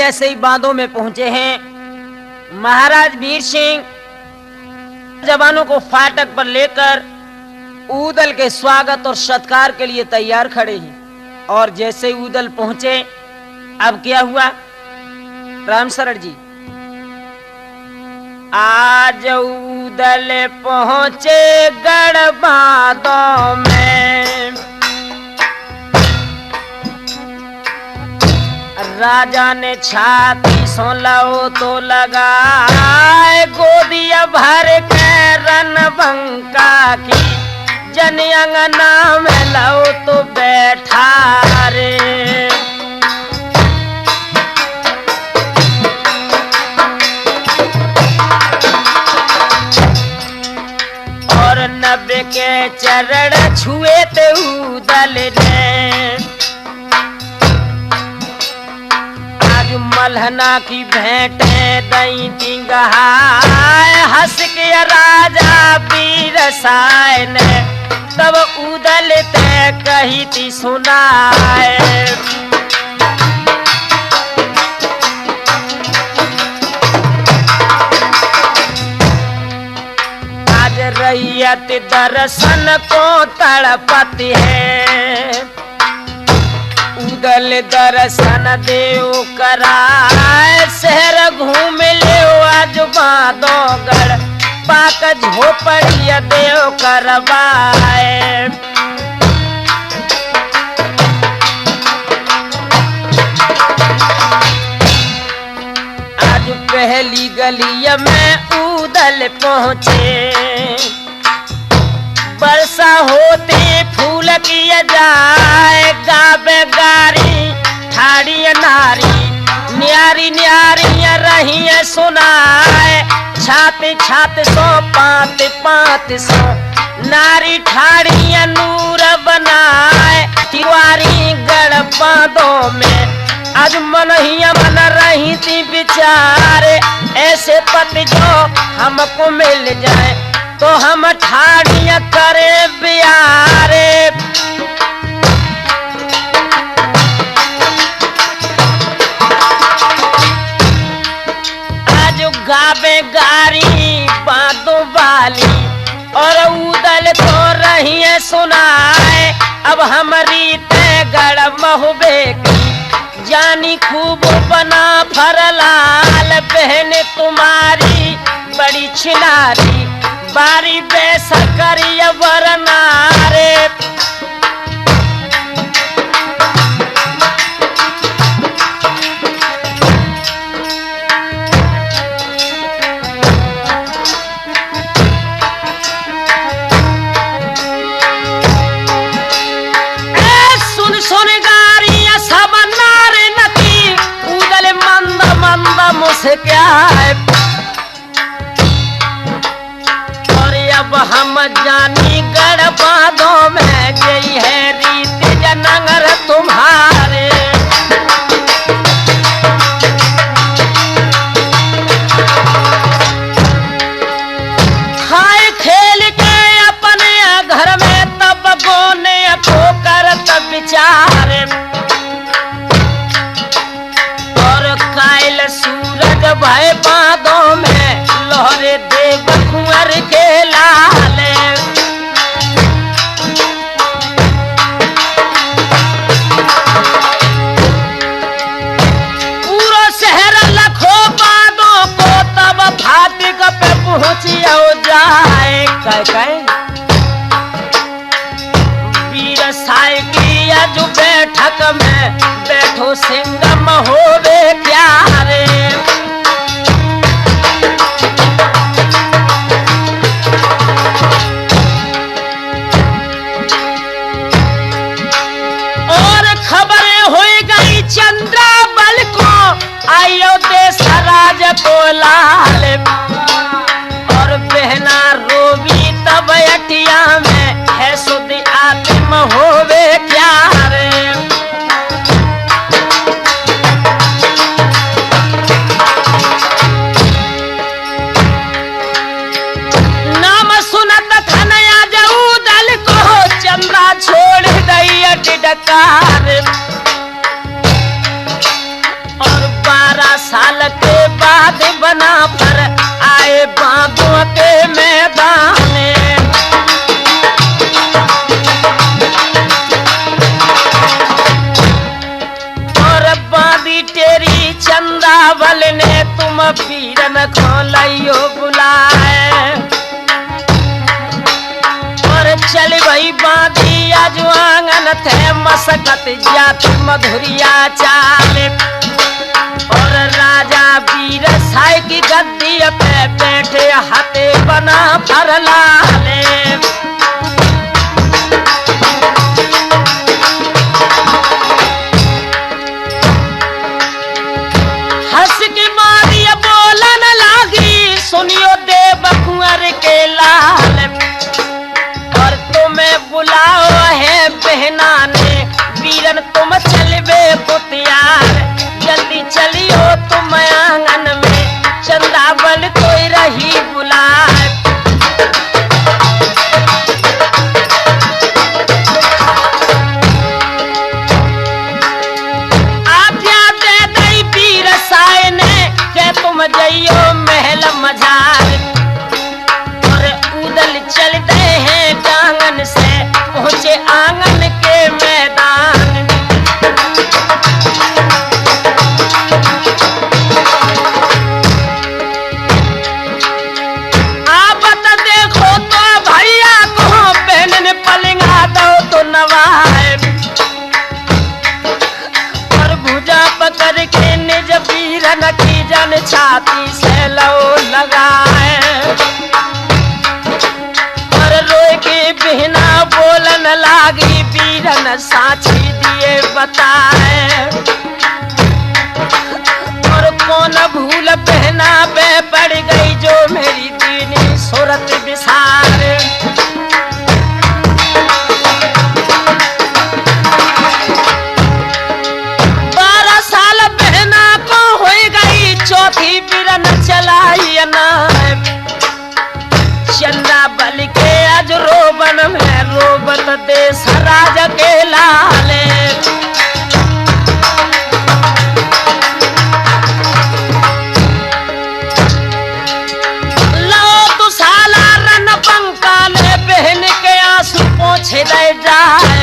जैसे ही बांधों में पहुंचे हैं, महाराज वीर सिंह जवानों को फाटक पर लेकर ऊदल के स्वागत और सत्कार के लिए तैयार खड़े हैं। और जैसे ही ऊदल पहुंचे, अब क्या हुआ राम शरण जी? आज ऊदल पहुंचे गढ़ बांधों में, राजा ने छाती सो लो तो लगाए, गोदिया भर के रणबंका की, जन अंगना में लो तो बैठा रे। और नब्बे के चरण छुए ते ऊदल ने, मल्हना की भेंटे दई दिंगाए, हंस के राजा वीर साय ने, तब ऊदल ते कही थी सुनाए। आज रैयत दर्शन को तड़पती है, ऊदल दर्शन देव कराए, शहर घूम ले आज बांधोगढ़, पाक झोपड़िया देव करवाए। आज पहली गलिया में ऊदल पहुंचे, वर्षा होते फूल किया जाए, गावे गारी ठाड़ी नारी, न्यारी न्यारियां रही सुनाए, छाते छाते सो पात पात सो, नारी ठाड़ियां नूर बनाए, तिवारी गढ़ बांधों में, आज मन ही मन रही थी बिचारे, ऐसे पति जो हमको मिल जाए तो हम ठाड़ियां करे बियारे। आज गावे गारी बांधों वाली, और ऊदल तो रही है सुनाए, अब हमारी ते गढ़ महुबे की, जानी खूब बना फरलाल, बहन तुम्हारी बड़ी छिनारी, बारी पैसा करिया वरनारे। सुन सुन गारिया सब नारे नती, ऊदल मंद मंद मुस्काए, अब हम जानी गढ़ बांधों में, गई है रीत जनंगर तुम्हारे। खाए खेल के अपने घर में, तब गोने ठोकर तब विचारे, और कायल सूरज भय बांधों में, लोहरे देव कुंवर के लाले। पूरा शहर लखो बांधों को, तब फाटक पे पहुंचिया जाए, कह वीर साय की आज बैठक में, बैठो सिंगम होवे प्यारे। चंद्रा बल को आयो देश राज को लाल, और बहना रोबी तब अटिया में, है सुध आत्म होवे प्यारे। नाम सुनत खनया ऊदल को, चंद्रा छोड़ गई डकार, और 12 साल के बाद बना पर आए बांधों के मैदान में। और बांधी तेरी चंदावल ने तुम वीरन को लइयो बुलाए। और चल भाई बांधी आज आंगन थे मसकत जाति मधुरिया चाले। और राजा वीर साई की गद्दी पे बैठे हाथे बना पर लाले। हंस की मारी बोलन लागी सुनियो देव कुंवर के लाल। और तुम्हें बुलाओ है बहना ने वीरन तुम चलबे पुतियार। जल्दी चलियो तुम आंगन में चंदावल कोई रही बुलाए। आज्ञा दे दई वीर साई ने के तुम जइयो महल मजार। और उदल चलते हैं आंगन से पहुंचे आंगन के मैदान। करके निज वीरन की जन छाती से लो लगाए। और रोए के बिना बोलन लागी वीरन साक्षी दिए बताए। और कौन भूल बहना पे पड़ गई जो मेरी दीनी सूरत बिसार। चौथी बिरन चलाई नाम चंदावल के आज रोबन में रोबत देश राज के लाले। लो तू साला रन पंकाले बहन के आंसू पोंछे दे जाए।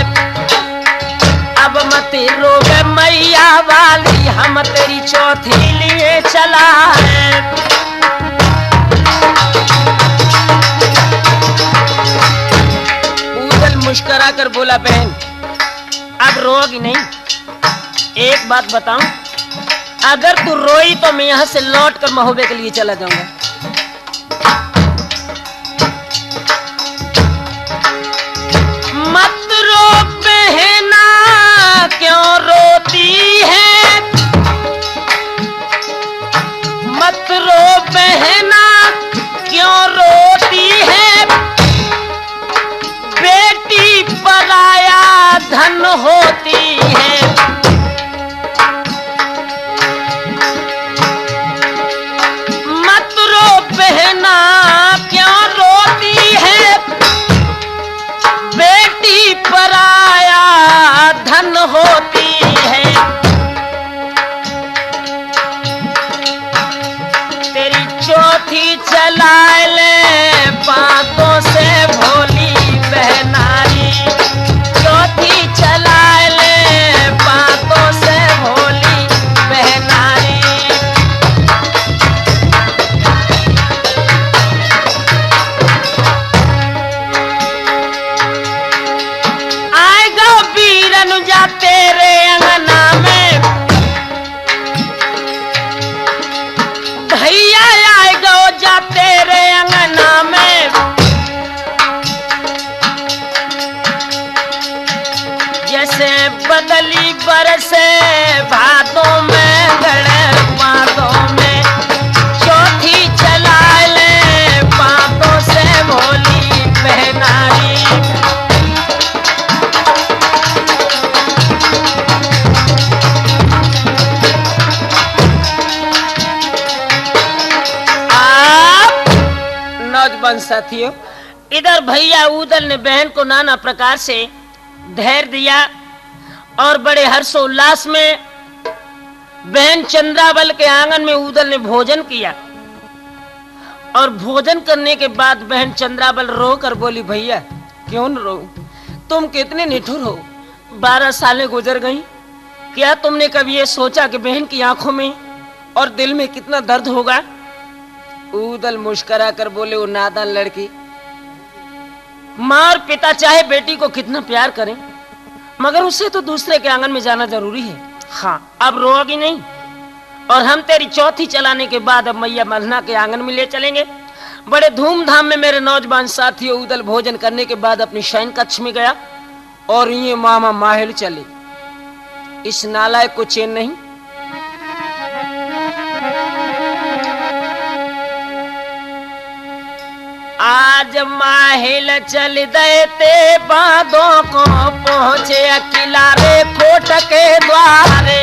अब मत रोवे मैया वाली हम तेरी चौथी लिए चला है। उदल मुस्कुरा कर बोला बहन अब रोगी नहीं। एक बात बताऊं, अगर तू रोई तो मैं यहां से लौट कर महोबे के लिए चला जाऊंगा। मत रो बहना क्यों रोती है। मत रो बहना क्यों रोती है। बेटी पराया धन होती है। मत रो बहना क्यों रोती है। बेटी पराया धन होती है। तेरी चौथी चला ले बातों से भोली बहनारी। चौथी चला ले बातों से भोली बहनारी। आएगा वीरन जा तेरे अंगना में। भैया आएगा जा तेरे अंगना में। जैसे बदली बरसे भादों में गड़े बातों में। चौथी चला ले बातों से भोली बहनारी। नौजवान साथियों, इधर भैया उदल ने बहन को नाना प्रकार से धैर्य दिया और बड़े हर्षोल्लास में बहन चंद्रावल के आंगन में ऊदल ने भोजन किया और भोजन करने के बाद बहन चंद्रावल रो कर बोली, भैया क्यों न रो, तुम कितने निठुर हो, 12 सालें गुजर गई, क्या तुमने कभी ये सोचा कि बहन की आंखों में और दिल में कितना दर्द होगा? ऊदल मुस्कुरा कर बोले, वो नादान लड़की, माँ और पिता चाहे बेटी को कितना प्यार करें मगर उसे तो दूसरे के आंगन में जाना जरूरी है। हाँ, अब रोगी नहीं और हम तेरी चौथी चलाने के बाद अब मैया मल्हना के आंगन में ले चलेंगे। बड़े धूमधाम में मेरे नौजवान साथियों ऊदल भोजन करने के बाद अपनी शयन कक्ष में गया और ये मामा माहिल चले। इस नालायक को चैन नहीं। आज माहिल चल देते बादों को पहुंचे किनारे कोट के द्वारे,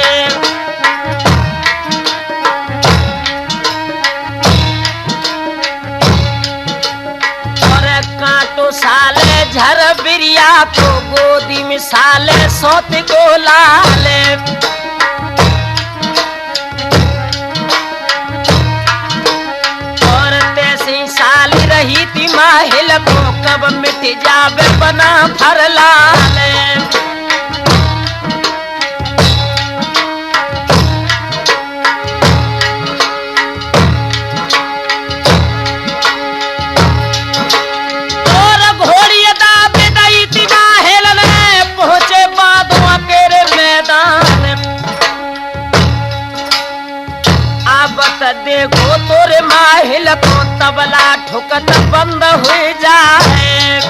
और कांटो साले झर बिरिया तो गोदी में साले सौत को लाले, साली रही थी माहिल को कब मिट जावे बना फर लाले। और घोड़ी दाबे गई थी माहिल ने पहुंचे बादों के मैदान, अब देखो तोरे माहिल को तबला ठुकत बंद हो जाए,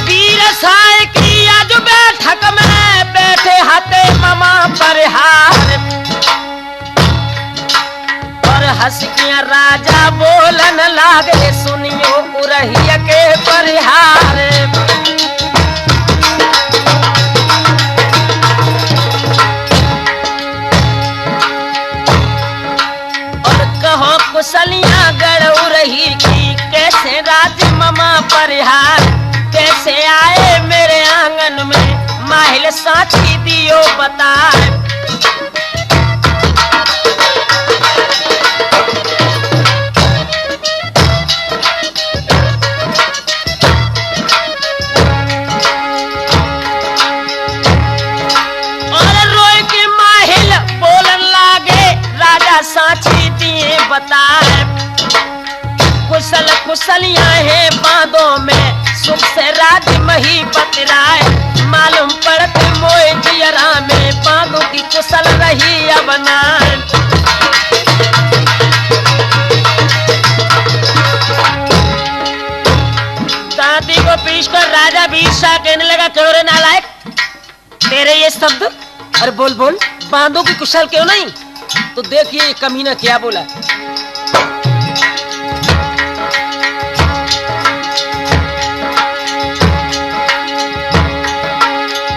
वीर साय की आज बैठक में बैठे हाथे मामा परिहार, और हंसकियां राजा बोलन लागे सुनियो उरहिया के परिहार। कुशलियां गढ़ रही की कैसे राज मामा परिहार, कैसे आए मेरे आंगन में माहिल साथी दियो बताए। और रोए के माहिल बोलन लागे राजा साथी दिए बताए, कुशल कुशलियां हैं बादों में सुख से राज मही बतराए, मालूम पड़ते मोए जियरा में बादों की कुशल रही अब नाय। दादी को पीस कर राजा बीरसा कहने लगा, क्यों रे नालायक, तेरे ये शब्द, अरे बोल बोल, बांधों की कुशल क्यों नहीं? तो देखिए ये कमीना क्या बोला।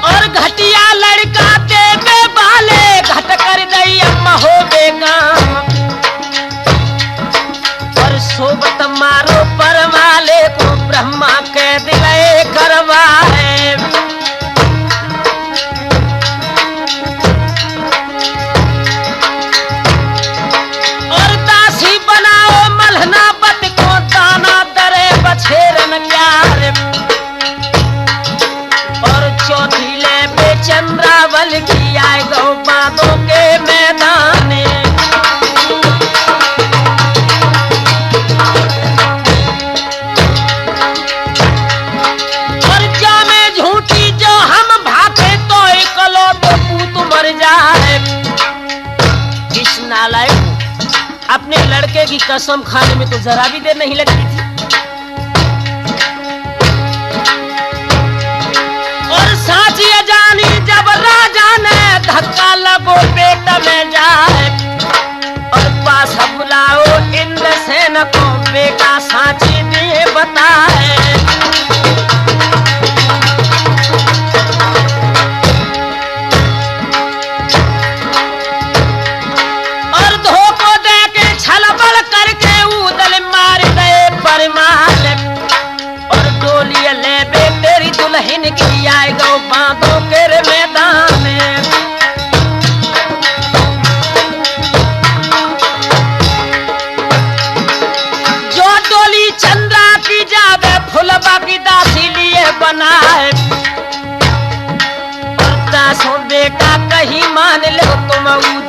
और घटिया लड़का देवे वाले घट कर दई अम्मा हो बेगाम, और सोबत मारो पर वाले को ब्रह्मा के दिले करवाए। और चौथी ले चंद्रावल की आए गौ बादों के मैदान, और जामे झूठी जो हम भागे तो एकलो तो पूत मर जाए। इस नालायक अपने लड़के की कसम खाने में तो जरा भी देर नहीं लगती थी। साची जानी जब राजा ने धक्का लगो पेट में जाए, और पास बुलाओ इंद्रसेन को बेटा साची दिए बताए। और धोखो दे के छलबल करके ऊदल मार गए परमाल, और डोल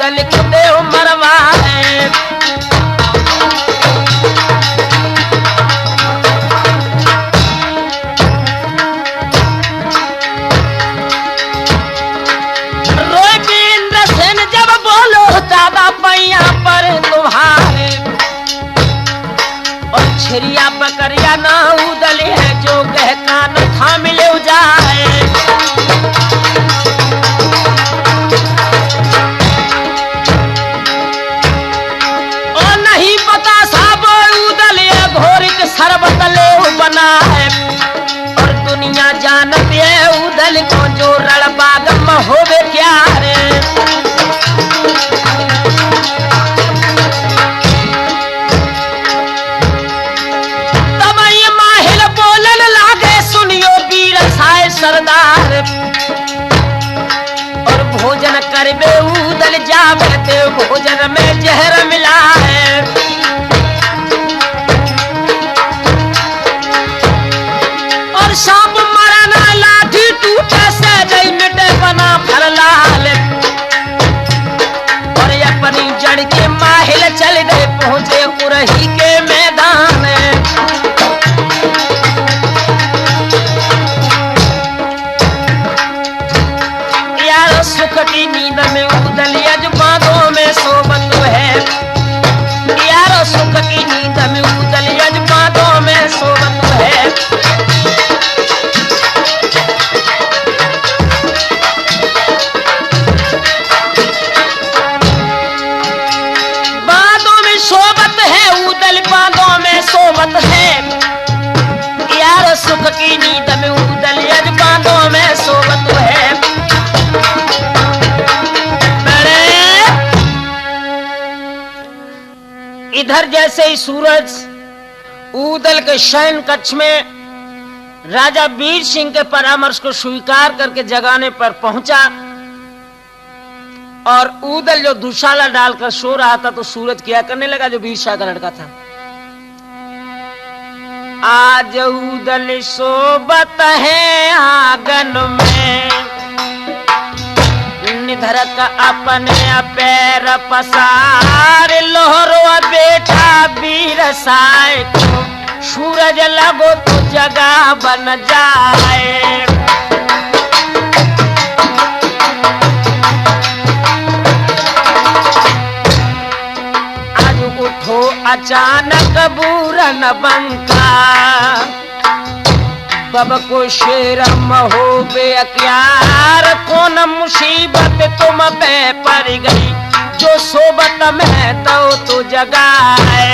ऊदल को देव मरवाए। रोए वीरेंद्र सेन जब बोलो दादा पैया पर तुम्हारे, और छिरिया बकरिया ना ऊदल है जो कह कान थाम ले जाए। और नहीं पता साब ऊदल ये घोरिक शरबत ले बना है, और दुनिया जानती है ऊदल को जो रणबागम होवे क्या रे। सरदार और भोजन करबे ऊदल जावे ते भोजन में जहर मिला है। और सांप मरना लाठी टूटे से जई मिटे बना फल लाल, और अपनी जड़ के माहिल चल गए पहुंचे उरही के मैदान। सुख की नींद में ऊदल यजमानों में सोबत है, यारो सुख की नींद में ऊदल यजमानों में सोबत है। बांधों में सोबत है ऊदल बांधों में सोबत है, यारो सुख की नींद में ऊदल यजमानों में सोबत है। इधर जैसे ही सूरज ऊदल के शयन कक्ष में राजा वीर सिंह के परामर्श को स्वीकार करके जगाने पर पहुंचा, और ऊदल जो दुशाला डालकर सो रहा था तो सूरज क्या करने लगा, जो वीर शाह का लड़का था। आज ऊदल सोबत है आंगन में, निधर का अपने पैर पसार लोहरो बेटा वीर साय को, सूरज लगो तो जगह बन जाए। आज उठो अचानक बूरन बंका, बब को शेरम हो बेअक्यार, कौन मुसीबत तुम पे पड़ गई, जो सोबत में तो जगाए।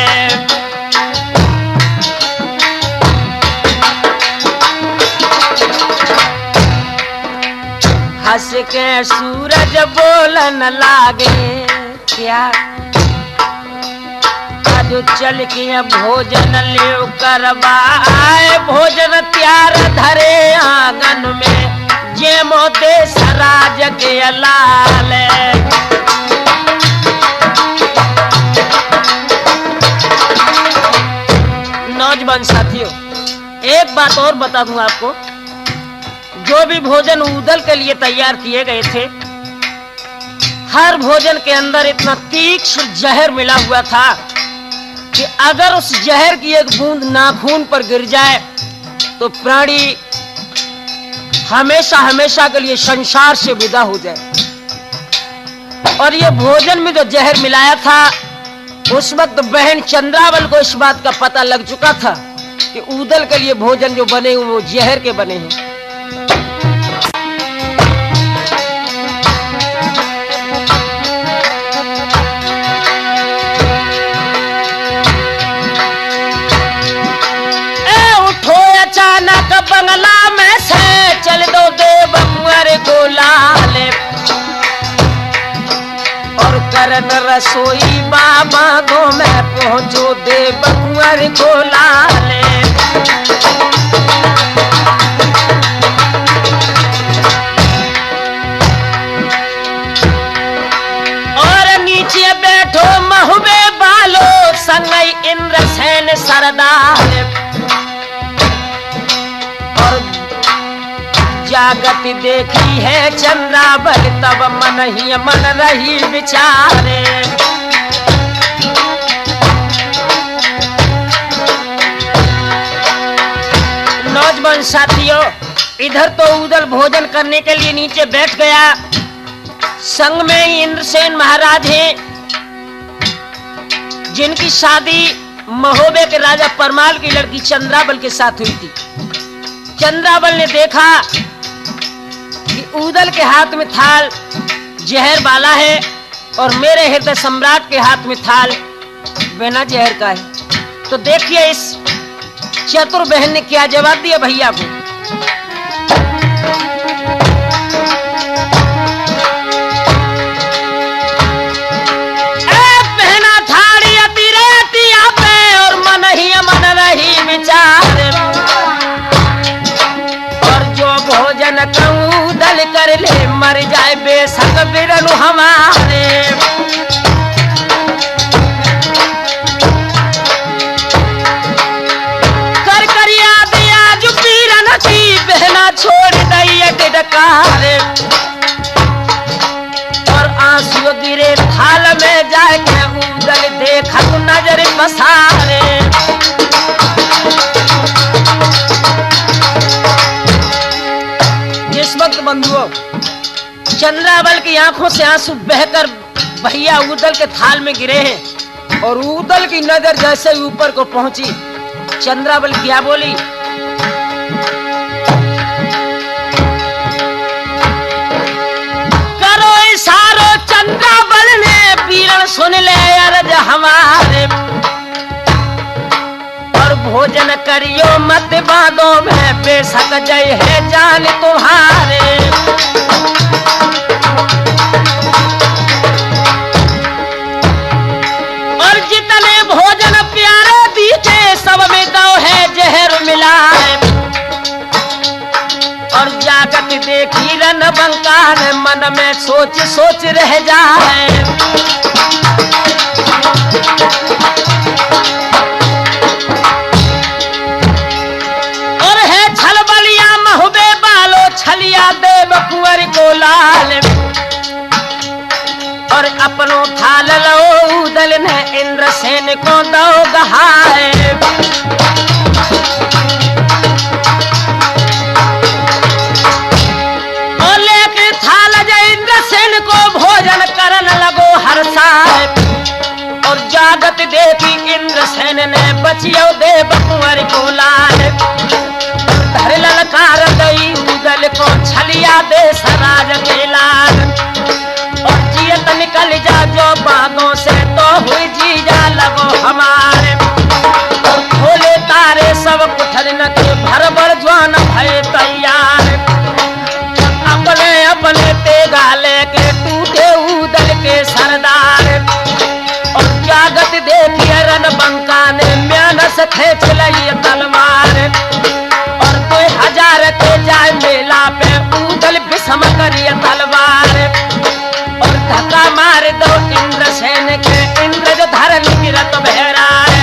हंस के सूरज बोलन लागे क्या, जो चल के भोजन ले करवाए, भोजन त्यार धरे आंगन में, जे मोते सराज के लाल। नौजवान साथियों, एक बात और बता दूं आपको, जो भी भोजन ऊदल के लिए तैयार किए गए थे, हर भोजन के अंदर इतना तीक्ष्ण जहर मिला हुआ था कि अगर उस जहर की एक बूंद नाखून पर गिर जाए तो प्राणी हमेशा हमेशा के लिए संसार से विदा हो जाए। और ये भोजन में जो जहर मिलाया था, उस वक्त बहन चंद्रावल को इस बात का पता लग चुका था कि ऊदल के लिए भोजन जो बने वो जहर के बने हैं। अचानक बंगला में से चल दो देव कुंवर गोलाले, और करन रसोई बाबा गो में पहुंचो देव कुंवर गोलाले। और नीचे बैठो महुबे बालो संगई इंद्रसेन सरदार, जागत देखी है चंद्रावल तब मन ही मन रही विचारे। नौजवान साथियों, इधर तो उदल भोजन करने के लिए नीचे बैठ गया। संग में ही इंद्रसेन महाराज हैं, जिनकी शादी महोबे के राजा परमाल की लड़की चंद्रावल के साथ हुई थी। चंद्रावल ने देखा कि उदल के हाथ में थाल जहर वाला है और मेरे हृदय सम्राट के हाथ में थाल बिना जहर का है। तो देखिए इस चतुर बहन ने क्या जवाब दिया भैया को। पहना थाड़ी अति रहती पे और मन ही मन रही विचार, और जो भोजन कहूँ दल कर ले मर जाए बेशक बिरनु हमारे। बहना छोड़ दैया के डकारे, और आंसू गिरे थाल में जाके उदल देखा तो नजर पसारे। जिस वक्त बंधुओं चंद्रावल की आंखों से आंसू बहकर भैया उदल के थाल में गिरे हैं और उदल की नजर जैसे ऊपर को पहुंची, चंद्रावल क्या बोली। चंद्रावल ने पीरण सुन ले अर्ज हमारे, और भोजन करियो मत बादों में बेशक जय है जान तुम्हारे। और जितने भोजन प्यारे दीजे सब में दो है जहर मिला है, और जागत देखी रन बंकार मन में सोच सोच रह जाए। और है छल बलिया महुबे बालो छलिया देव कुंवर को लाल, और अपनों थाल लो उदल ने इंद्रसेन को दो गहाए। भोजन करन लगो हर साल, और जागत देखी इंद्रसेन ने बचियो देव कुंवर को लाल। धर ललकार दई उदल को छलिया दे सराज के लाल, और जियत निकल जा जो बागों से तो हुई जी जा लगो हमारे। और खोले तारे सब कुठर न के भर भर ज्वान भय तैयार, अपने अपने तेगा लेके टूटे उदल के सरदार। और जागत देखिए रन बंका ने म्यानस खेच लई तलवार, और कोई हजार के जाए मेला पे उदल विषम करिए तलवार। और धक्का मार दो इंद्रसेन के इंद्र जो धरन गिरत बहराए।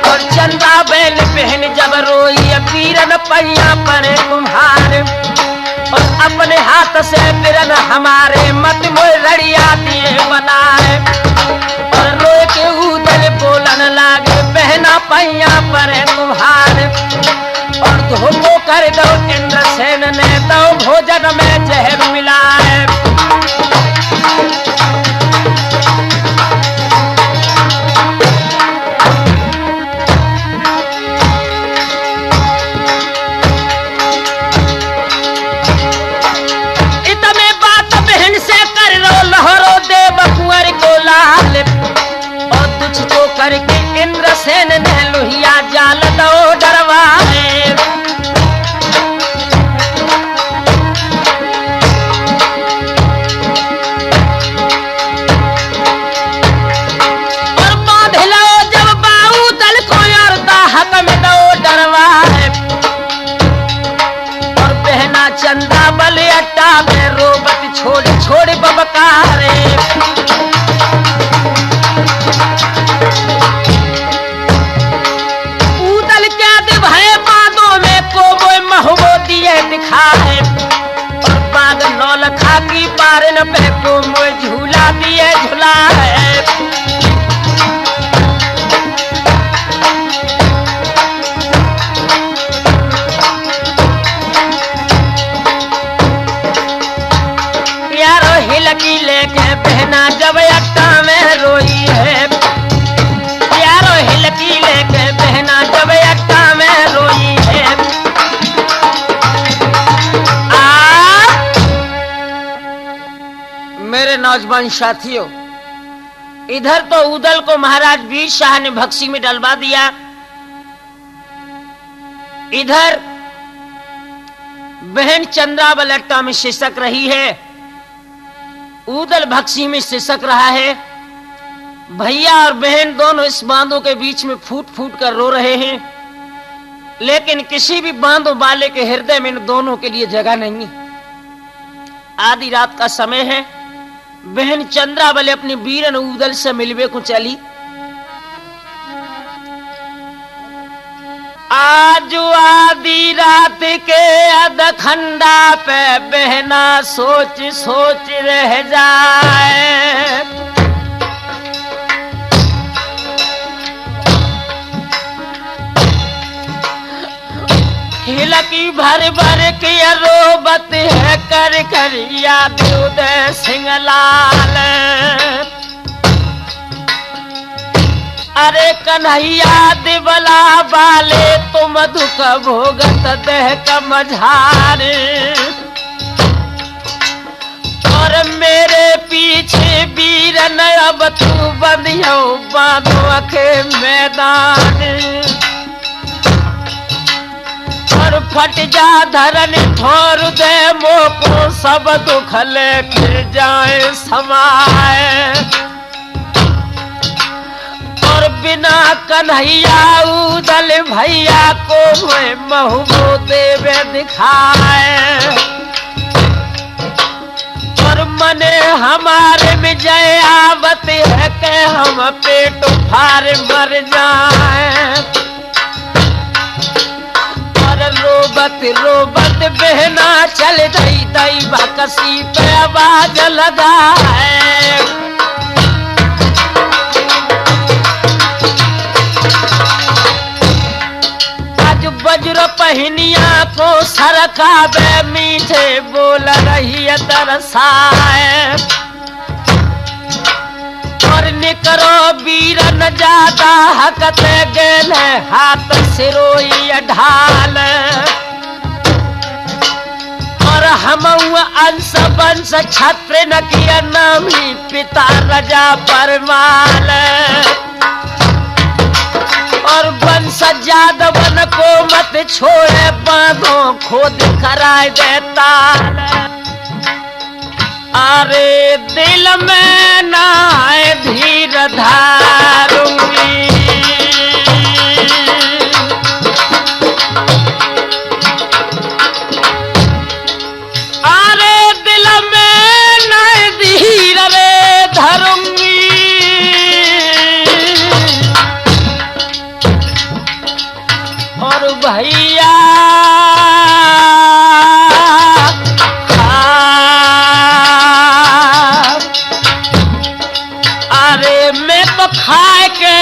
और चंद्रावल बहन जब रोई पीरन पैया परे तुम्हारे, और अपने हाथ से बिरन हमारे मत मोय रड़िया दिए बनाए। और रोए के उदल बोलन लागे बहना पैया पर तुम्हारे। और धोखो कर दो इंद्रसेन ने दो भोजन में जहर मिलाए। करके इंद्रसेन ने लोहिया जाल दो डरवाए। बहन पे को झूला दिए झूला है। यारो हिलकी लेके बहना जब अट्टा में रोई है। यारो हिलकी लेके बहना जब अट्टा में रोई है। मेरे नौजवान साथियों, इधर तो उदल को महाराज वीर शाह ने भक्सी में डलवा दिया, इधर बहन चंद्रावल अट्टा में सिसक रही है, उदल भक्सी में सिसक रहा है। भैया और बहन दोनों इस बांधों के बीच में फूट फूट कर रो रहे हैं, लेकिन किसी भी बांधों वाले के हृदय में इन दोनों के लिए जगह नहीं है। आधी रात का समय है। बहन चंद्रावली अपनी वीरन उदल से मिलवे को चली। आज आधी रात के अधखंडा पे बहना सोच सोच रह जाए। हिलकी भर भर के रोबत है कर कर याद उदय सिंह लाल। अरे कन्हैया दिवला वाले तुम दुख भोगत देह का मझार। और मेरे पीछे वीरन अब तू बंधियो बांधो के मैदान। और फट जा धरन ठोर दे मोको सब दुख लेके जाए समाए। और बिना कन्हैया उदल भैया को मैं महबूब देवे दिखाए। और मने हमारे में जय आवत है के हम पेट फार मर जाए। रोबत रोबत बहना चल गई दई बकसी पे आवाज लगाए। आज वज्र पहनिया को सरकावे मीठे बोल रही तरसाए। और निकरो वीरन ज्यादा हकत गेल हाथ सिरोई ढाल। और हम अंश वंश छत्र न किया नाम ही पिता रजा परमाल। और वंश जादवन को मत छोड़े बांधो खोद कराए दे ताल। अरे दिल में नाए धीर धारूंगी। अरे दिल में नाए धीर रे धरूंगी। और भैया खाए के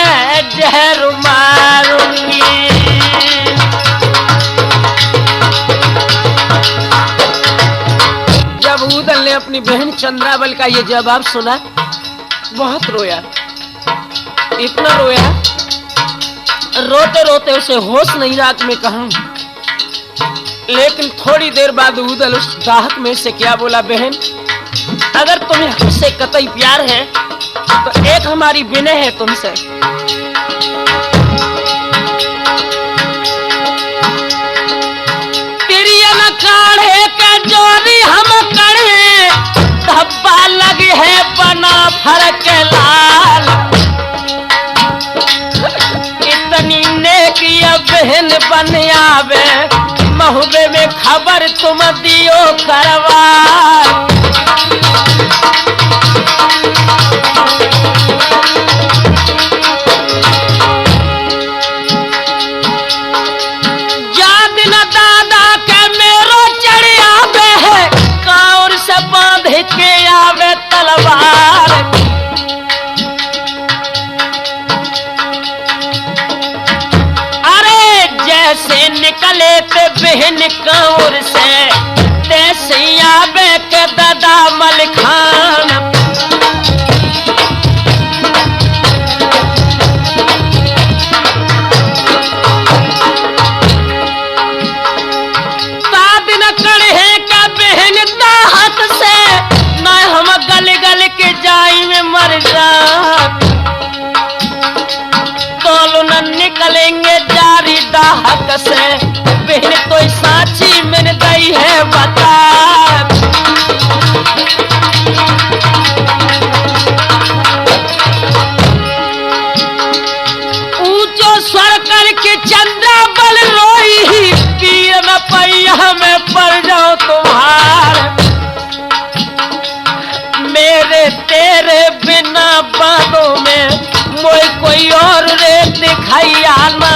जहर मारूंगी। जब उदल ने अपनी बहन चंद्रावल का ये जवाब सुना, बहुत रोया, इतना रोया, रोते रोते उसे होश नहीं रहा कि मैं कहूं। लेकिन थोड़ी देर बाद उदल उस दाहक में से क्या बोला, बहन अगर तुम्हें हमसे कतई प्यार है तो एक हमारी विनय है तुमसे। तिरियन काढ़े के जोरी हम कढ़े धब्बा लगे है बना फरक लाल। इतनी नेकी बहन बन आवे महुबे में खबर तुम दियो करवा। बहन कौर से देसिया बेक दादा मल खान। तादिन कड़े का बहन दाहत से न हम गल गल के जाई में मर जा। तोलो न निकलेंगे जारी दाहक से बहन तो साची मैंने दई है बता। ऊंचो स्वर करके चंद्रा बल रोई पीर न पैया में पड़ जाओ तुम्हार। मेरे तेरे बिना बातों में मोई कोई और रे दिखाई आना।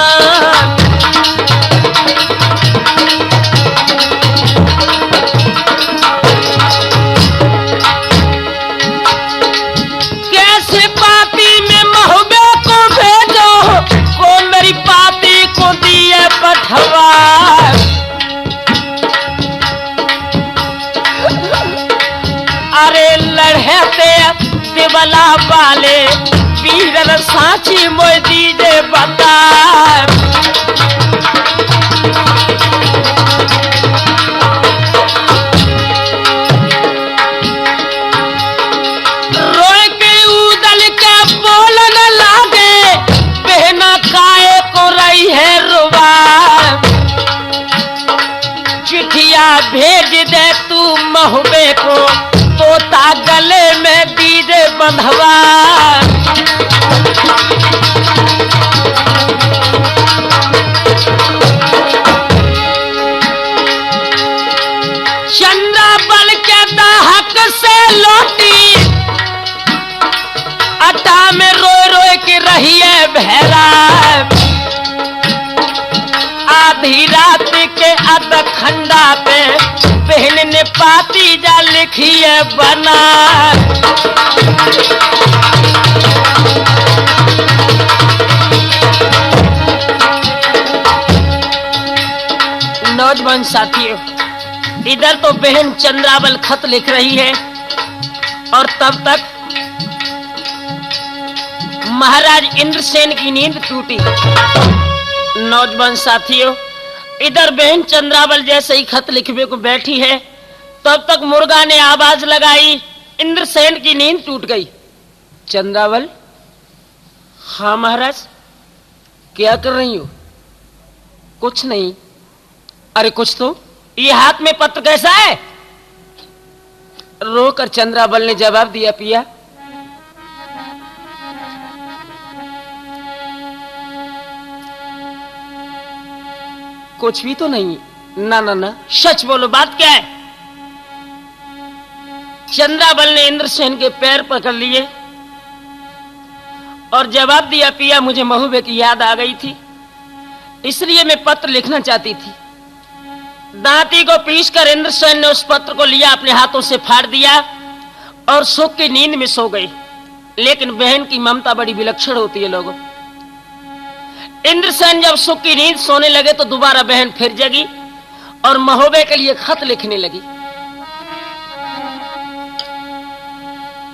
कैसे पाती में महबे को भेजो को मेरी पाती को दिए पठवा। अरे लड़ते दिवला वाले वीर साची मोय दीजे बता। रोए के उदल के बोलन लागे बहना काए को रही है रुबा। चिट्ठिया भेज दे तू महबे को तोता गले में दीजे बंधवा। चंद्रा बल के दाहक से लौटी अटा में रोए रोए के रही है बहरा। आधी रात के अध खंडा पे बहन ने पाती जा लिखी है बना। नौजवान साथियों, इधर तो बहन चंद्रावल खत लिख रही है और तब तक महाराज इंद्रसेन की नींद टूटी। नौजवान साथियों, इधर बहन चंद्रावल जैसे ही खत लिखने को बैठी है तब तक मुर्गा ने आवाज लगाई, इंद्रसेन की नींद टूट गई। चंद्रावल, हाँ महाराज, क्या कर रही हो? कुछ नहीं। अरे कुछ तो, ये हाथ में पत्र कैसा है? रोकर चंद्रावल ने जवाब दिया, पिया कुछ भी तो नहीं। ना ना ना, सच बोलो, बात क्या है? चंद्रावल ने इंद्रसेन के पैर पकड़ लिए और जवाब दिया, पिया मुझे महबूबे की याद आ गई थी, इसलिए मैं पत्र लिखना चाहती थी। दांती को पीसकर इंद्रसेन ने उस पत्र को लिया, अपने हाथों से फाड़ दिया और सुख की नींद में सो गई। लेकिन बहन की ममता बड़ी विलक्षण होती है लोगों। इंद्रसेन जब सुख की नींद सोने लगे तो दोबारा बहन फिर जगी और महबूबे के लिए खत लिखने लगी।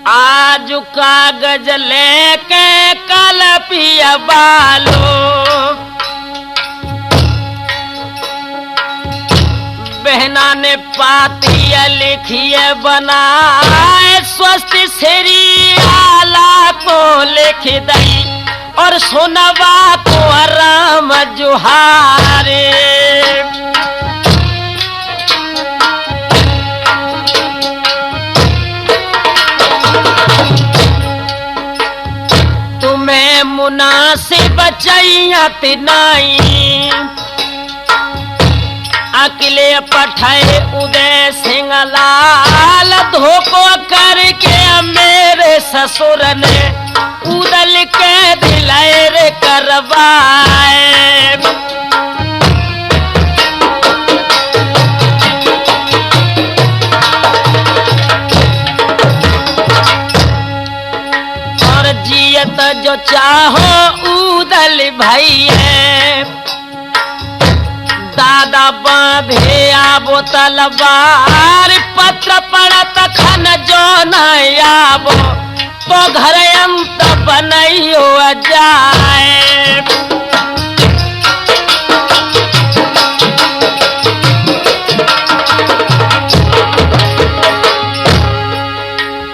आज कागज लेके कल पिया बालो, बहना ने पातिया लिखिए बनाए, स्वस्थ श्री आला को लिख दई और सोनवा को आराम जुहारे। तुम्हें मुनासिब चाहियत नहीं, अकेले पठाए उदय सिंह लाल, धोखो करके मेरे ससुर ने उदल के दिलैर करवाए। और जियत जो चाहो उदल भाई है, दादा बांधे आबो तलवार पत्र पड़त खन जो न आबो तो घर अंत बनैयो जाए।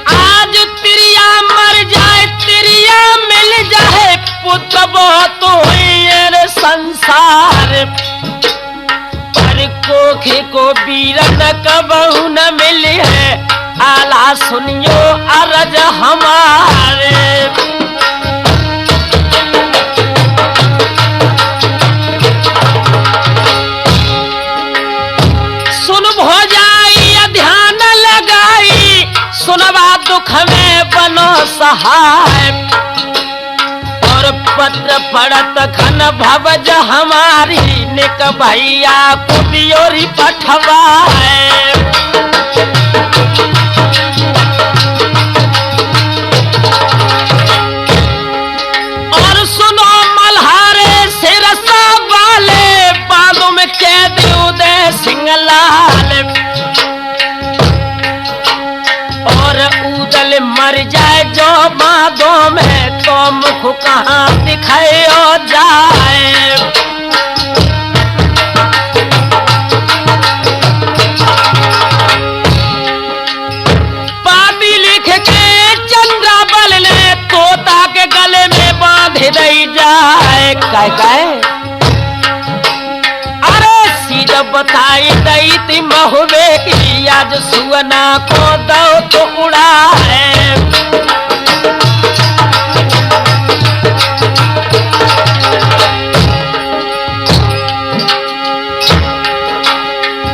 आज तिरिया मर जाए तिरिया मिल जाए पुत्र तो ये संसार पर कोखे को बीरन कबहू न मिले है आला सुनियो अरज हमारे। सुन भोजाई ध्यान लगाई सुनवा दुख में बनो सहाय और पत्र पड़त खन भवज हमारी निक भैया कुटियोरी पठवाए। और सुनो मल्हारे सिरसा वाले बालों में कैद उदय सिंह लाल और उदल मर जाए जो बादों में तो मुख कहाँ दिखायो जाए। पापी लिख के चंद्राबल ने तोता के गले में बांध दई जाए। काय अरे सीधा बताई दई थी महुबे की आज सुअना को दो तो उड़ाए।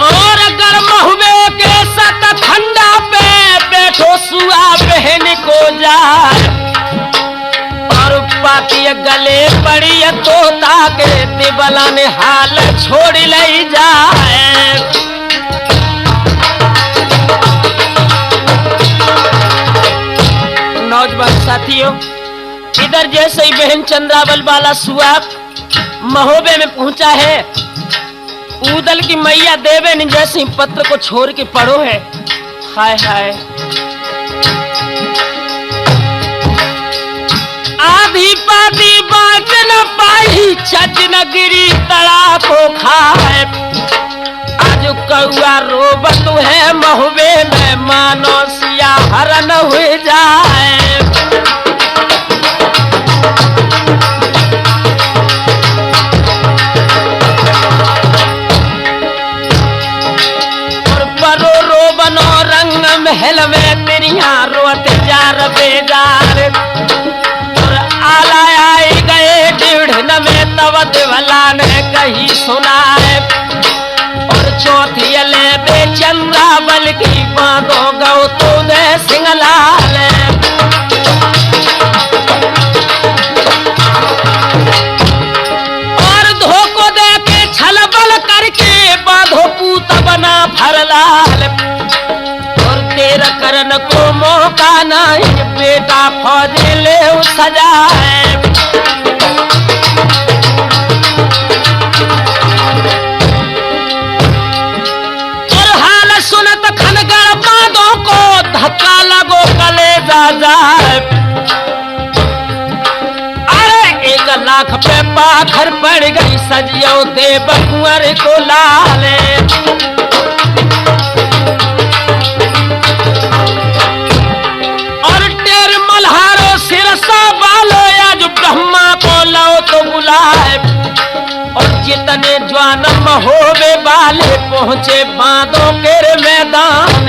और अगर महुबे के सत खंडा पे बैठो सुआ बहन को जाए और पाती गले पड़ी तोता के दिबला ने हाल छोड़ ले जाए। नौजवान साथियों इधर जैसे ही बहन चंद्रावल वाला सुआ महोबे में पहुंचा है उदल की मैया देवे ने जैसे ही पत्र को छोड़ के पढ़ो है। हाय हाय आधी पादी बात न पाई छज न गिरी तड़ा को खाए। आज कौआ रोबत है महुबे में मानो सिया हरण हुए जाए। और परो रोबनो रंग महल में तिरिया रोत जार बेजार आला आई गए डिढ़ में तब दिवला ने कही सुनाए। और चौथी ले बे चंद्रावल की बांधो गौ तो दे सिंह लाल। और धोको दे के छलबल करके बांधो पूत बना फरलाल। और तेरा करन को मौका नहीं बेटा फौज ले सजाए। और हाल सुनत खनगर बांधों को धक्का लगो कलेजा जाए। अरे 1 लाख पे पाखर पड़ गई सजियो दे बकुअर को लाले। मल्हारो सिरसा वालो आज ब्रह्मा को लो तो बुलाए। और जितने ज्वान महोबे वाले पहुंचे बांधों के मैदान।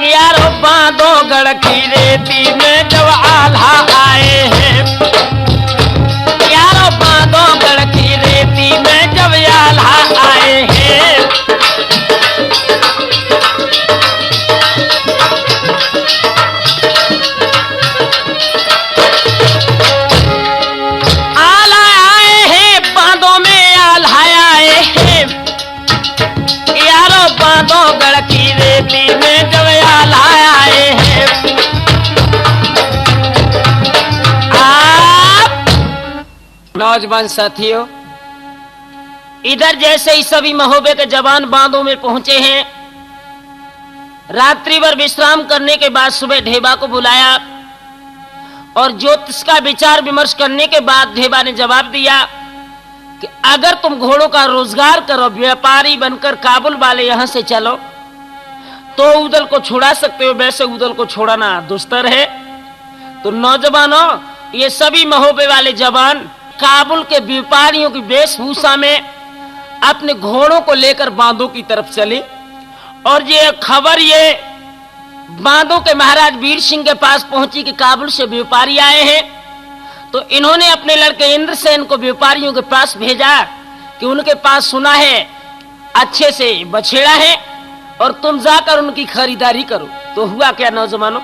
यारो बांधो गढ़ की रेती में जब आल्हा आए हैं। यारो बांधो गढ़ की रेती में जब आल्हा आए हैं। आला आए हैं बांधों में आल्हा आए हैं। यारो बांधो गढ़ की रेती में जब आल्हा आए हैं। नौजवान साथियों, इधर जैसे ही सभी महोबे के जवान बांधों में पहुंचे हैं, रात्रि भर विश्राम करने के बाद सुबह ढेबा को बुलाया और ज्योतिष का विचार विमर्श करने के बाद ढेबा ने जवाब दिया कि अगर तुम घोड़ों का रोजगार करो, व्यापारी बनकर काबुल वाले यहां से चलो तो उदल को छुड़ा सकते हो, वैसे उदल को छोड़ना दुस्तर है। तो नौजवानों, ये सभी महोबे वाले जवान काबुल के व्यापारियों की वेशभूषा में अपने घोड़ों को लेकर बांधों की तरफ चले और ये खबर ये बांधों के महाराज वीर सिंह के पास पहुंची कि काबुल से व्यापारी आए हैं। तो इन्होंने अपने लड़के इंद्रसेन को व्यापारियों के पास भेजा कि उनके पास सुना है अच्छे से बछेड़ा है और तुम जाकर उनकी खरीदारी करो। तो हुआ क्या नौजवानों,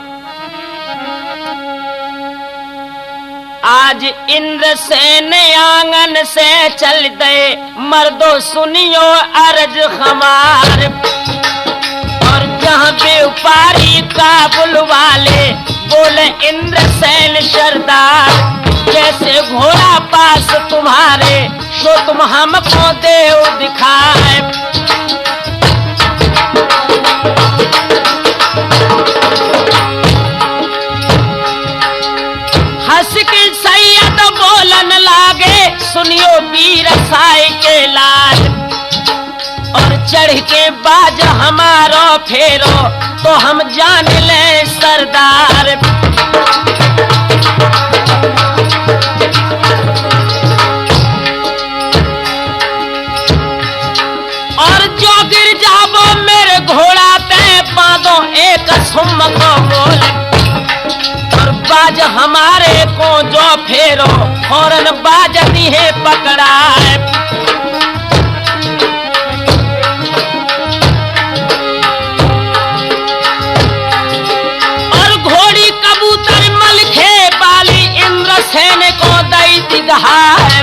आज इंद्रसेन आंगन से चल दे, मर्दो सुनियो अर्ज हमार, और जहां व्यापारी काबुल वाले बोले इंद्रसेन सरदार, जैसे घोड़ा पास तुम्हारे सो तुम हमको देव दिखाए। हंस के सैयद बोलन लागे, सुनियो वीर साई के लाल, और चढ़ के बाज हमारो फेरो तो हम जान ले सरदार। और जो गिर जाबो मेरे घोड़ा पे बांधो एक सुम को बोल, और बाज हमारे को जो फेरो फौरन बाज दी है पकड़ाए। और घोड़ी कबूतर मलखे बाली इंद्रसेन को दई दिघाए,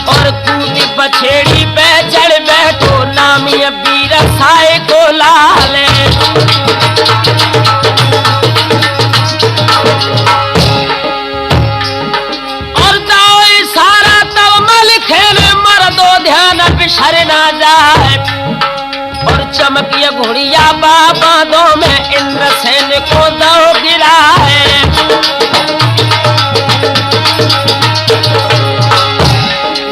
और कूदी बछेड़ी पे चढ़ बैठो नामी वीर साई को लाले। और दाओ इशारा तब मलखे ने मर्दो ध्यान बिसर ना जाए, और चमकिया घोड़िया बाबादों में इंद्रसेन को दो गिराए।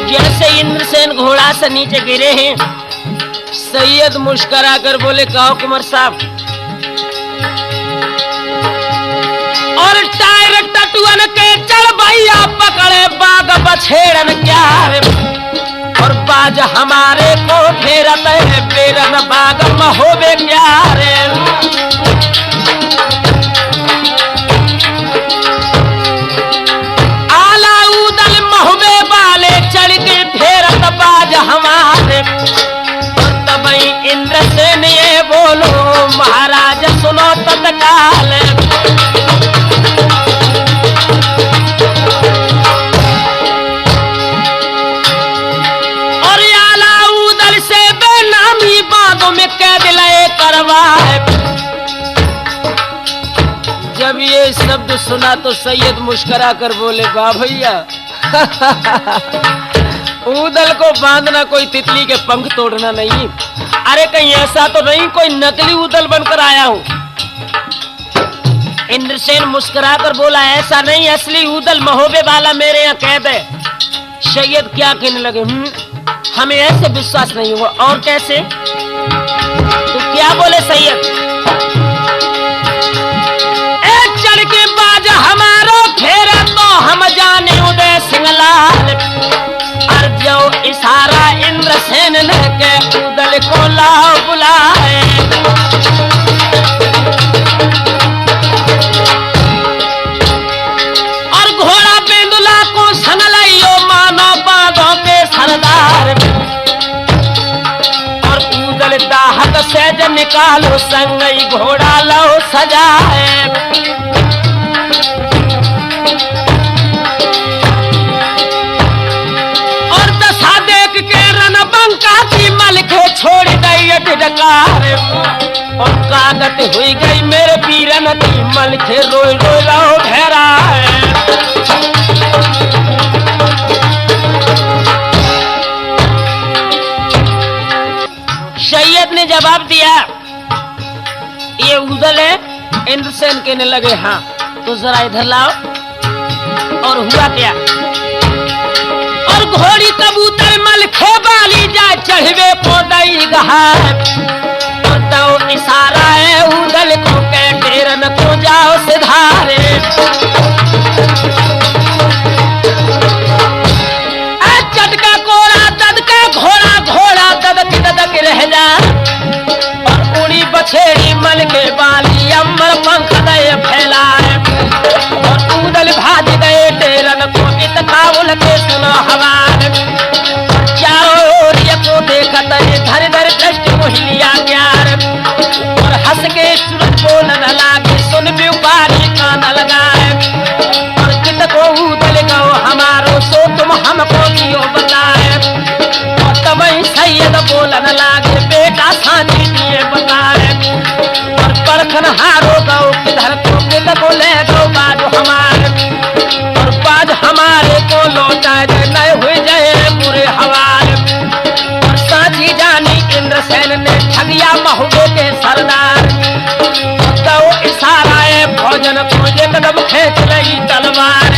जैसे इंद्रसेन घोड़ा से नीचे गिरे हैं, सैयद मुस्कुरा कर बोले कहो कुंवर साहब, और टायर टटुअन के चढ़ भैया पकड़े बाग बछेड़न क्या रे, और बाज हमारे को फेरत है बेरन बाग महोबे क्या रे। आला उदल महोबे वाले चढ़ के फेरत बाज हमारे, और तबई इंद्रसेन ये बोलो महाराज सुनो तत्काल। और आला उदल से बेनामी बांधों में कैद लए करवाए। जब ये शब्द सुना तो सैयद मुस्कुरा कर बोले वाह भैया, उदल को बांधना कोई तितली के पंख तोड़ना नहीं। अरे कहीं ऐसा तो नहीं कोई नकली उदल बनकर आया हूं। इंद्रसेन मुस्कुरा कर बोला ऐसा नहीं, असली उदल महोबे वाला मेरे यहाँ कैद है। सैयद क्या कहने लगे, हमें ऐसे विश्वास नहीं हुआ। और कैसे? तो क्या बोले सैयद, एक चढ़ के बाज हमारो फेरा तो हम जाने उदय सिंहलाल, और जो इशारा इंद्रसेन ने के उदल को लाओ बुलाए। और घोड़ा बेंदुला को संगलाइयो मानो बांधों के सरदार, और उदल दाहक से जब निकालो संगई घोड़ा लो सजाए। और दशा देख के रणबंका की मलखे छोड़ दई डकार, और कागत हुई गई मेरे पीरन की मलखे रोई रोई लो घेरा है। जवाब दिया, ये उदल है। इंद्रसेन कहने लगे हाँ, तो जरा इधर लाओ। और हुआ क्या, और घोड़ी कबूतर मलखे वाली जा चढ़वे पोदई गहार। और तो इशारा है उदल को के डेरन को जाओ सिधारे। चटका कोरा ददका घोड़ा घोड़ा ददक ददक रह जा। और उड़ी बछेड़ी मल के बाली अमर पंख दे फैलाए। और उदल भाज गए डेरन को इतकाउल के सुनो हवार। चारों ओर को देखत धर धर दृष्टि मोहिलिया प्यार। और हंस के सूरज बोलन लागे सुन व्यापारी कान लगाए। और कित को उदल गो हमारो सो तुम हमको क्यों बताए। और तब सैयद बोलन लागे बेटा साथी दिए बताए। और परखन हारो गो किधर को कित को ले गो बाजू हमारे। और बाज हमारे को लौटा जाए नए हुए जाए पूरे हवाले। और साथी जानी इंद्रसेन ने ठगिया महुबे के सरदार। तो इशारा है भोजन को एकदम खेच रही तलवार।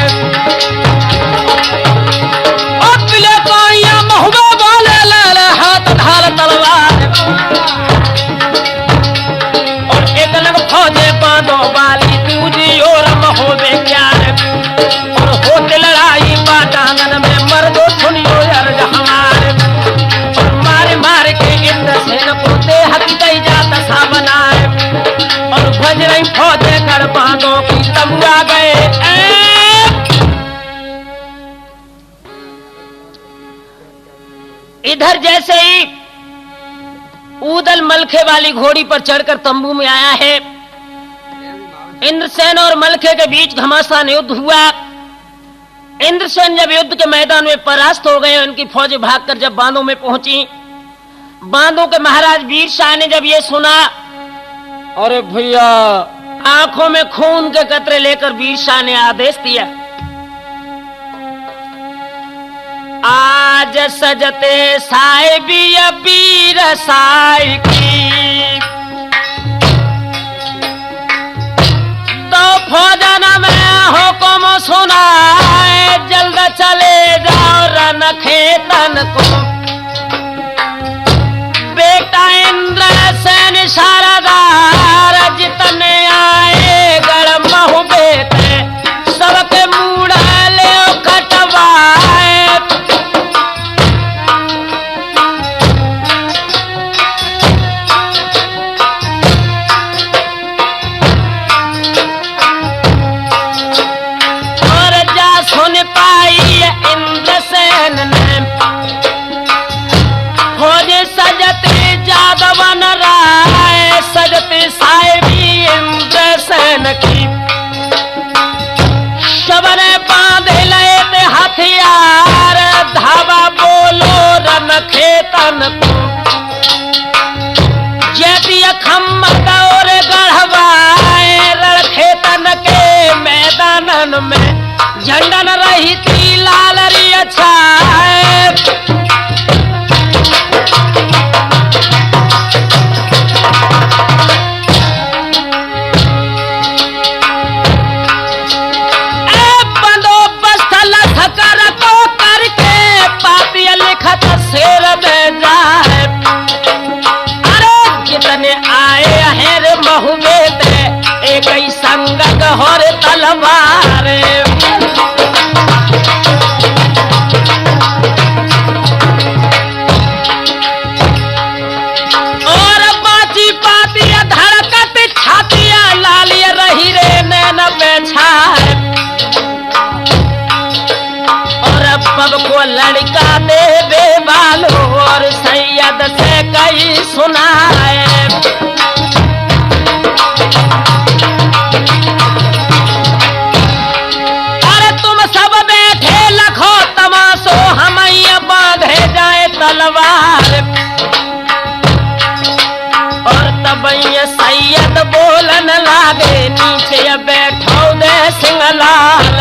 और पिले को या महुबे बोले लाल हाथ ढाल तलवार। और एक लग फौजे बांधो वाली दूजी और महुबे प्यार। और होते लड़ाई बाटांगन में मर्दो सुनियो अर्ज हमारे। और मारे मारे के इंद्रसेन को देह की दई जाता सा बनाए। और भज रही फौजे कर बांधो की तमुआ गए। इधर जैसे ही उदल मलखे वाली घोड़ी पर चढ़कर तंबू में आया है, इंद्रसेन और मलखे के बीच घमासान युद्ध हुआ। इंद्रसेन जब युद्ध के मैदान में परास्त हो गए, उनकी फौज भागकर जब बांधों में पहुंची, बांधों के महाराज वीर शाह ने जब ये सुना, अरे भैया, आंखों में खून के कतरे लेकर वीर शाह ने आदेश दिया, आज सजते साहिबी वीर साई की। तो फौजन में हुक्म सुनाए, जल्द चले जाओ रन खेतन को। बेटा इंद्रसेन शारदार जितने आए गढ़ महुबे थे, सबके मूड़ा ले कटवाए। इंद्रसेन ने फौज सजते जादवन राय, सजते साहिबी इंद्रसेन की। शबने बांधे लए थे हथियार, धावा बोलो रन खेतन को। जैती खम्मा दौर गढ़वाए, रण खेतन के मैदानन में झंडन रही थी लाल री अच्छा। बंदोबस्त लखकर को करके पापी लिखत शेर में जाए। अरे जितने आए हैं रे महुबे थे, एक ही संगत हो रे तलवार। और बाची पाती धड़कत छातिया लालिय रही रे नैन बेछाए। और पब को लड़का दे बेबालो, और सैयद से कई सुनाए। तलवार। और तब ये सैयद बोलन लागे, नीचे बैठो दे सिंगलाल।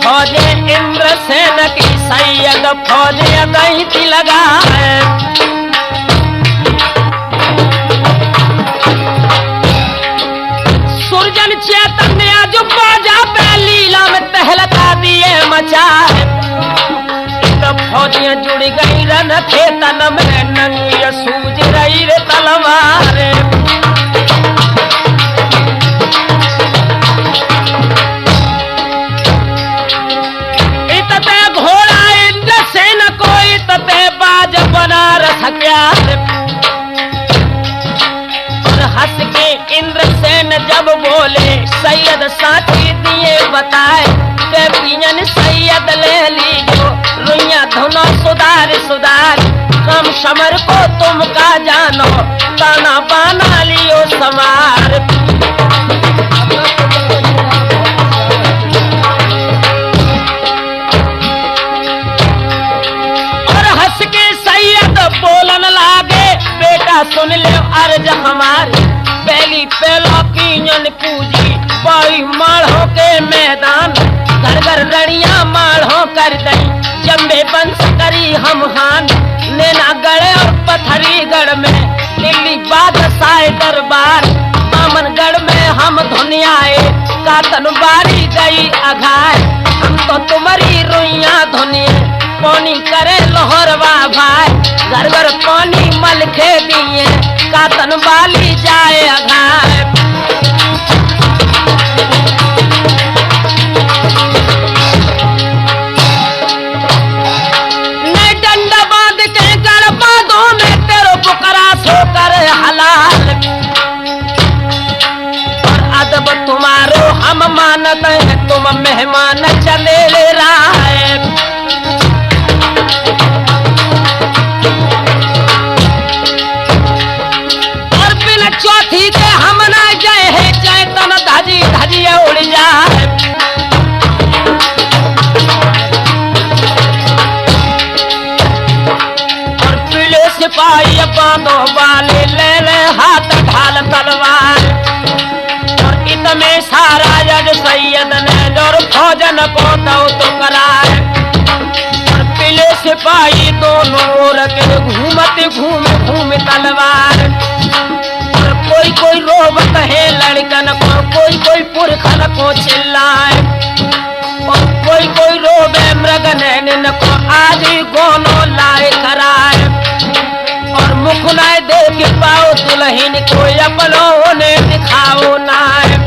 फौजे इंद्रसेन की सैयद फौजे दैती लगाए। सुरजन चैतन्य जो बाजा पे लीला में तहलका दिए मचाए। फौजियां जुड़ गई रन थे तन में नंगी सूझ रही रे तलवार। इतते घोड़ा इंद्रसेन को इतते बाज बनारस प्यार। और हंस के इंद्रसेन जब बोले सैयद साथी दिए बताए के पियन सैयद ले लीजो रुइया धुनो सुधार सुधार। कम समर को तुम का जानो ताना बाना लियो समार। और हंस के सैयद बोलन लागे बेटा सुन ले अर्ज हमारी। पहली पहला पियन पूजी बाई माढ़ों के मैदान। घर घर रड़िया माढ़ों कर दई जम्बे बंस करी हम हान। नैनागढ़ और पथरीगढ़ में दिल्ली बादशाह दरबार। बामनगढ़ में हम धुनियाए कातन बारी गई अघाय। हम तो तुम्हारी रुइया धुनिए पानी करे लोहरवा भाई। घर घर पानी मलखे दिए कातन बाली जाए अघाय। तुम्हारो हम मानत है तुम मेहमान चले ले रहा है। और बिन चौथी के हम ना गए है चैतन धजी धजी उड़ जाए। और पीले सिपाही बांधो वाले ले ले हाथ ढाल तलवार। में सारा जग सैयद ने और फौजन को तो कराए। और पीले सिपाही दोनों ओर के घूमते घूम तलवार। और कोई कोई रोबत है लड़कन को कोई कोई पुरखन को चिल्लाए। और कोई कोई रोबे मृग नैन को आदि गोनो लाए कराए। और मुख न देख पाओ दुल्हन को अपनों ने दिखाओ नाय।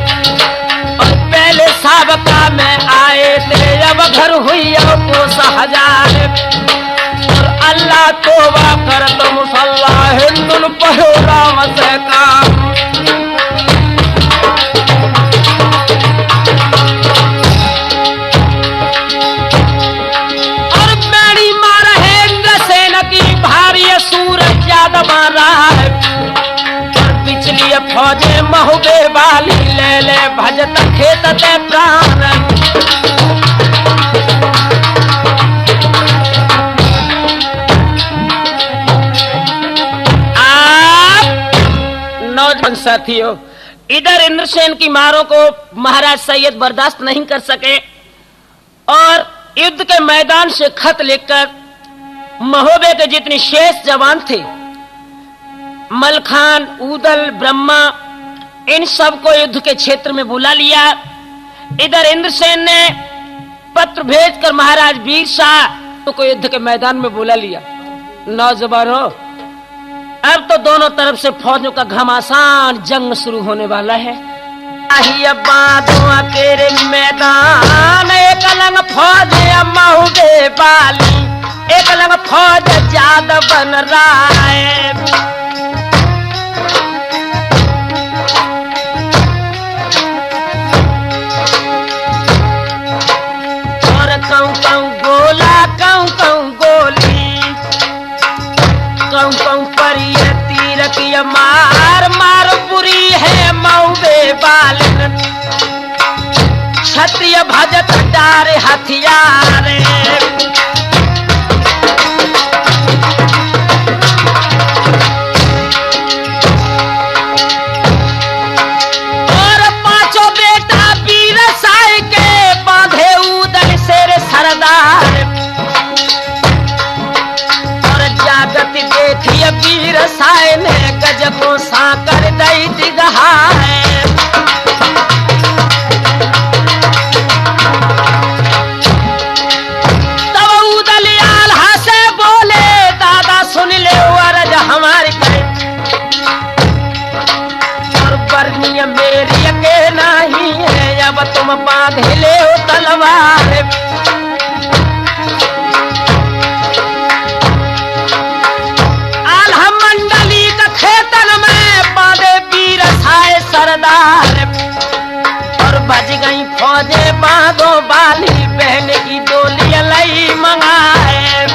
पहले साबका में आए थे अब घर हुई को सहजार। और अल्लाह तोबा कर तो मुसल्ला हिंदुल पढ़ो राम से काम। और मैडी मार है इंद्रसेन की भारी सूरज याद मारा है। पिछली फौजे महुबे वाली ले ले भजत खेत ते प्राण। आप नौजवान साथियों, इधर इंद्रसेन की मारों को महाराज सैयद बर्दाश्त नहीं कर सके और युद्ध के मैदान से खत लिखकर महोबे के जितने शेष जवान थे मलखान उदल ब्रह्मा इन सबको युद्ध के क्षेत्र में बुला लिया। इधर इंद्रसेन ने पत्र भेजकर महाराज वीर शाह को युद्ध के मैदान में बुला लिया। नौजवानों, अब तो दोनों तरफ से फौजों का घमासान जंग शुरू होने वाला है। के मैदान एक लंग फौज महुबे वाली एक लंग फौज ज्यादा बन रहा है। मार मार बुरी है मऊबे बालन क्षत्रिय भजत डार हथियार। और पांचों बेटा वीर साई के बांधे उदल से वीर साए ने गज को साकर दई दिगहाए। तब उदलियाल हंसे बोले दादा सुन ले अरज हमारी कहे और बरनिया मेरी के नहीं है अब तुम बांध ले तलवार। सरदार और बज गई फौजे बांधो बाली बहन की डोली लई मंगाए।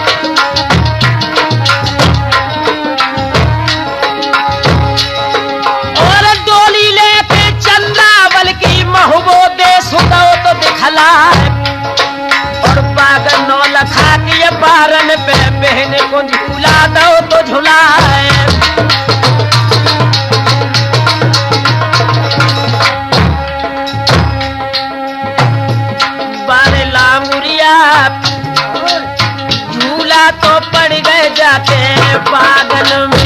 और डोली लेके चंद्रावल की महबो दे सुदो तो दिखलाए। और बाग नौ लखा के बारन पे बहन को झूला दो तो झुलाए। झूला तो पड़ गए जाके बागन में।